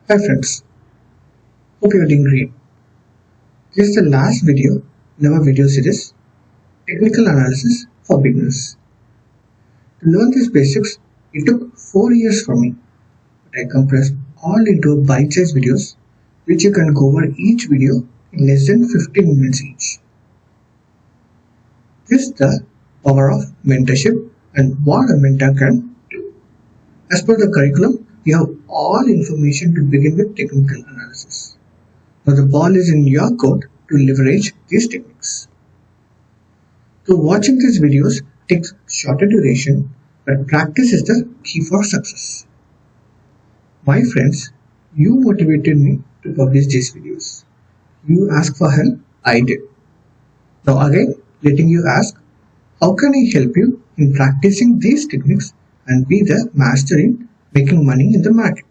Hi friends, hope you're doing great. This is the last video in our video series, Technical Analysis for Beginners. To learn these basics, it took 4 years for me, but I compressed all into bite-sized videos which you can go over each video in less than 15 minutes each. This is the power of mentorship and what a mentor can do. As per the curriculum, you have all information to begin with technical analysis. Now the ball is in your court to leverage these techniques. So watching these videos takes shorter duration, but practice is the key for success. My friends, you motivated me to publish these videos. You asked for help, I did. Now again, letting you ask, how can I help you in practicing these techniques and be the master in making money in the market?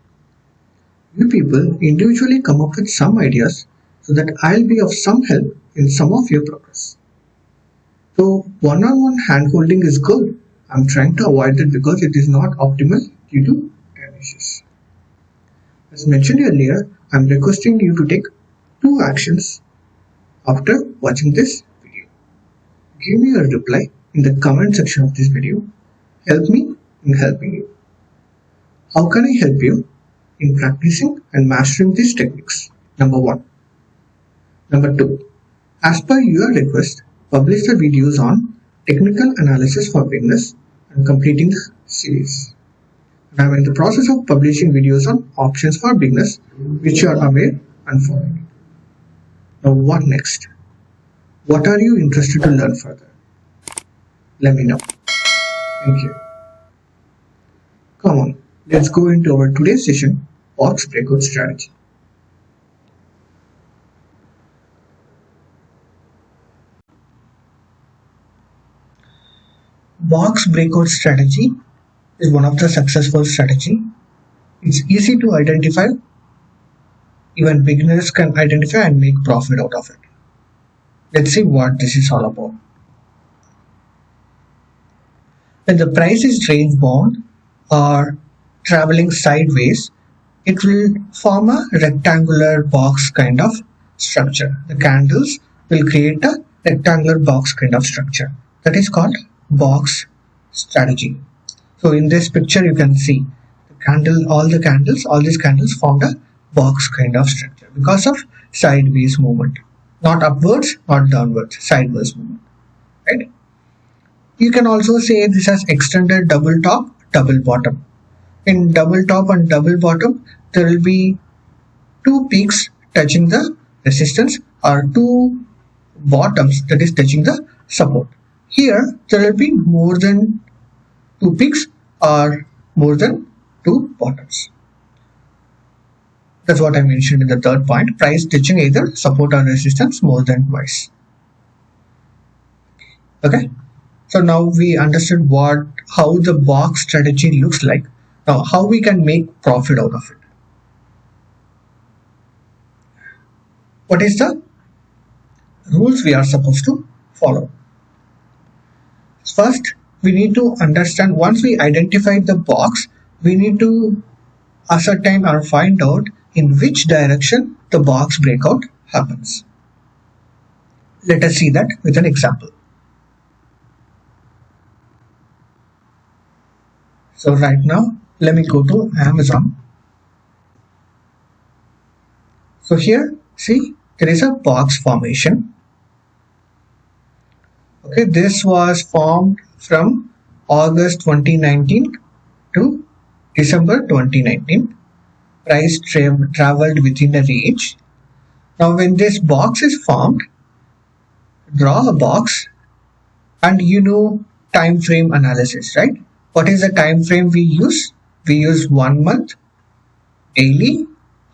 You people individually come up with some ideas so that I'll be of some help in some of your progress. So one-on-one hand-holding is good. I'm trying to avoid it because it is not optimal due to time issues. As mentioned earlier, I'm requesting you to take 2 actions after watching this video. Give me a reply in the comment section of this video. Help me in helping you. How can I help you in practicing and mastering these techniques? Number 1. Number 2. As per your request, publish the videos on technical analysis for beginners and completing the series. And I'm in the process of publishing videos on options for beginners which you are aware and following. Now what next? What are you interested to learn further? Let me know. Thank you. Come on, let's go into our today's session, box breakout strategy. Box breakout strategy is one of the successful strategy. It's easy to identify. Even beginners can identify and make profit out of it. Let's see what this is all about. When the price is range bound or traveling sideways, it will form a rectangular box kind of structure. The candles will create a rectangular box kind of structure. That is called box strategy. So in this picture you can see all these candles formed a box kind of structure because of sideways movement. Not upwards, not downwards, sideways movement. Right? You can also say this has extended double top, double bottom. In double top and double bottom, there will be 2 peaks touching the resistance or 2 bottoms that is touching the support. Here, there will be more than 2 peaks or more than 2 bottoms. That's what I mentioned in the third point. Price touching either support or resistance more than twice. Okay. So now we understood how the box strategy looks like. Now how we can make profit out of it. What is the rules we are supposed to follow? First, we need to understand, once we identify the box, we need to ascertain or find out in which direction the box breakout happens. Let us see that with an example. So right now, let me go to Amazon. So here, see, there is a box formation. Okay, this was formed from August 2019 to December 2019. Price traveled within a range. Now when this box is formed, draw a box and you know time frame analysis, right? What is the time frame we use? We use 1 month, daily,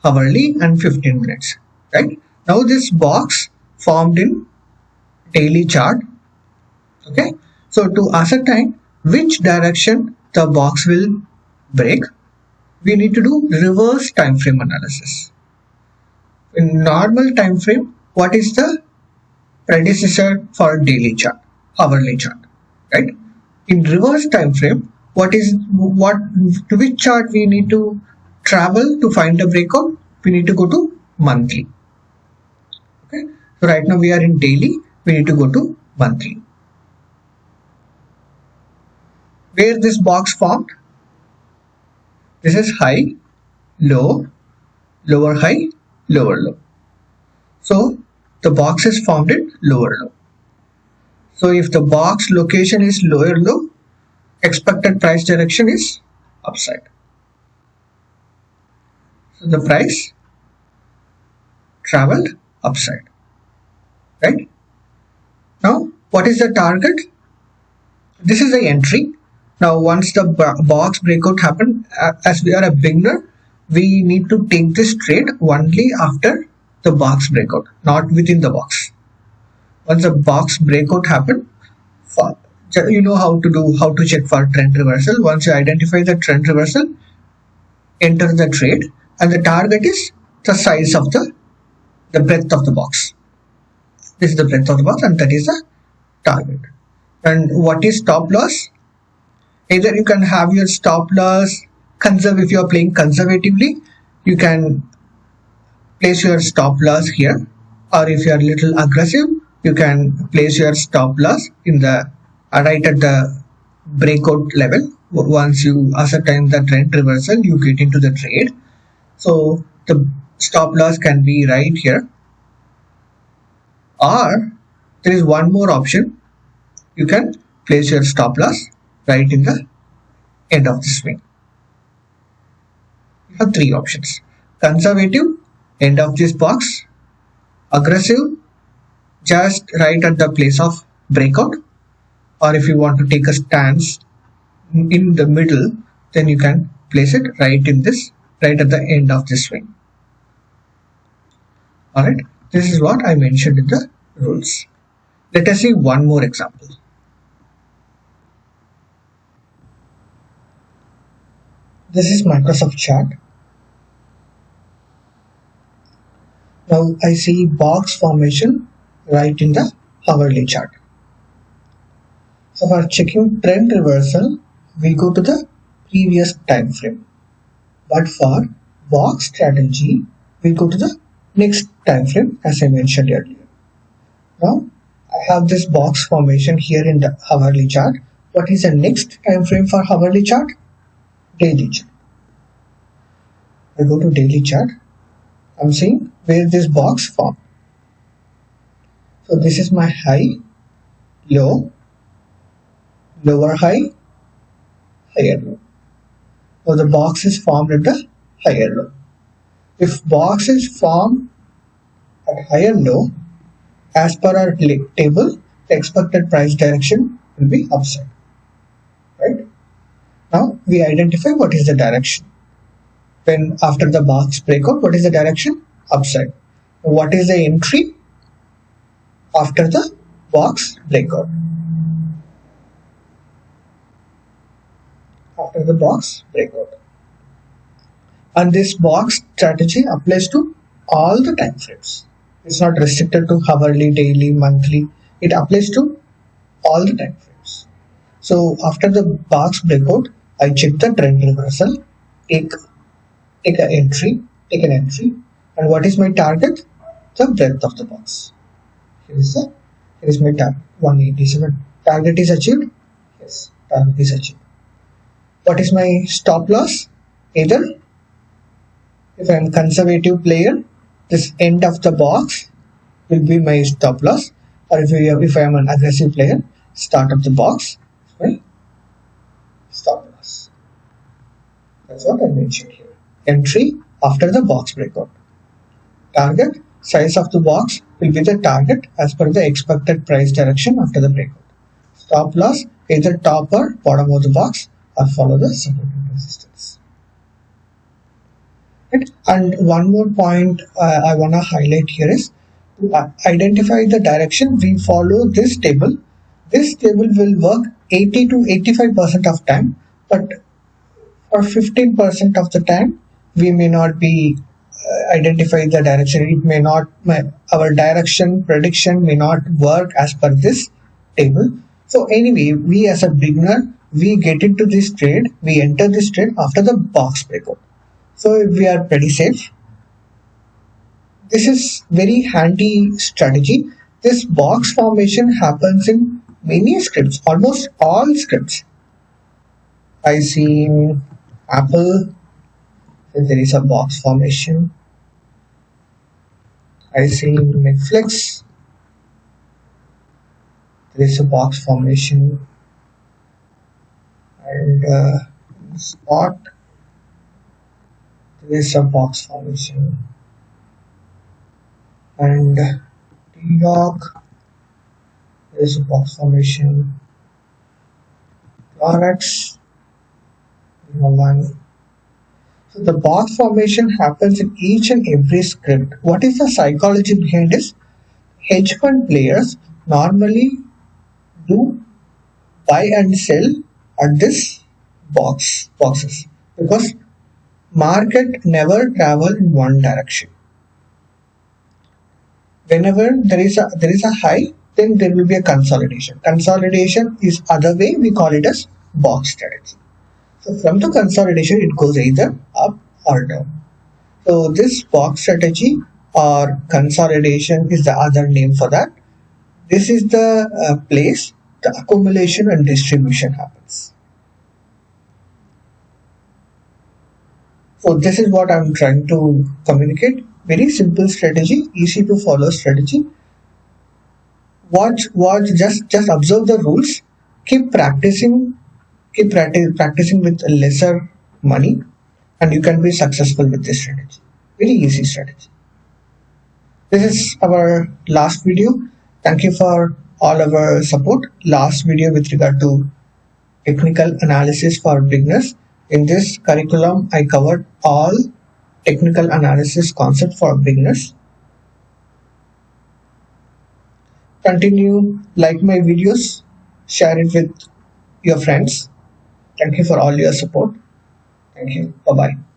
hourly and 15 minutes, right? Now this box formed in daily chart. Okay, so to ascertain which direction the box will break, we need to do reverse time frame analysis. In normal time frame, what is the predecessor for daily chart, hourly chart, right? In reverse time frame, to which chart we need to travel to find a breakout, we need to go to monthly. Okay, so right now we are in daily, we need to go to monthly. Where this box formed, this is high, low, lower high, lower low. So the box is formed in lower low. So if the box location is lower low, expected price direction is upside. So the price traveled upside, right? Now what is the target? This is the entry. Now once the box breakout happened, as we are a beginner, we need to take this trade only after the box breakout, not within the box. Once the box breakout happened, you know how to check for trend reversal. Once you identify the trend reversal, enter the trade, and the target is the size of the breadth of the box. This is the breadth of the box, and that is the target. And what is stop loss? Either you can have your stop loss conserve. If you are playing conservatively, you can place your stop loss here, or if you are a little aggressive, you can place your stop loss in the right at the breakout level. Once you ascertain the trend reversal, you get into the trade. So the stop loss can be right here, or there is one more option. You can place your stop loss right in the end of the swing. You have three options: conservative, end of this box; aggressive, just right at the place of breakout; or if you want to take a stance in the middle, then you can place it right at the end of this swing. Alright, this is what I mentioned in the rules. Let us see one more example. This is Microsoft chart. Now I see box formation right in the hourly chart. So for checking trend reversal, we go to the previous time frame. But for box strategy, we go to the next time frame, as I mentioned earlier. Now I have this box formation here in the hourly chart. What is the next time frame for hourly chart? Daily chart. I go to daily chart. I'm seeing where this box formed. So this is my high, low, lower high, higher low. So the box is formed at the higher low. If box is formed at higher low, as per our table, the expected price direction will be upside. Right? Now we identify what is the direction. When after the box breakout, what is the direction? Upside. What is the entry after the box breakout? After the box breakout. And this box strategy applies to all the time frames. It's not restricted to hourly, daily, monthly. It applies to all the time frames. So after the box breakout, I check the trend reversal, take an entry, and what is my target? The breadth of the box. Here is my target, 187. Target is achieved? Yes, target is achieved. What is my stop loss? Either if I am conservative player, this end of the box will be my stop loss, or if I am an aggressive player, start of the box is my stop loss. That's what I mentioned here. Entry after the box breakout. Target, size of the box will be the target as per the expected price direction after the breakout. Stop loss, either top or bottom of the box, or follow the support and resistance. Right? And one more point I want to highlight here is to identify the direction. We follow this table. This table will work 80 to 85% of time, but for 15% of the time we may not be identify the direction. It may not, our direction prediction may not work as per this table. So anyway, we as a beginner, we get into this trade, we enter this trade after the box breakout. So we are pretty safe. This is very handy strategy. This box formation happens in many scripts, almost all scripts. I see in Apple there is a box formation. I see in Netflix there is a box formation, and Spot there is a box formation, and T-Doc there is a box formation. Clorox one. So the box formation happens in each and every script. What is the psychology behind this? Hedge fund players normally do buy and sell at this boxes because market never travel in one direction. Whenever there is a high, then there will be a consolidation. Consolidation is other way we call it as box strategy. So from the consolidation, it goes either up or down. So this box strategy or consolidation is the other name for that. This is the place the accumulation and distribution happens. So this is what I'm trying to communicate. Very simple strategy, easy to follow strategy. Watch, just observe the rules. Keep practicing. Keep practicing with lesser money, and you can be successful with this strategy. Very easy strategy. This is our last video. Thank you for all our support. Last video with regard to technical analysis for beginners. In this curriculum, I covered all technical analysis concept for beginners. Continue, like my videos, share it with your friends. Thank you for all your support. Thank you. Bye bye.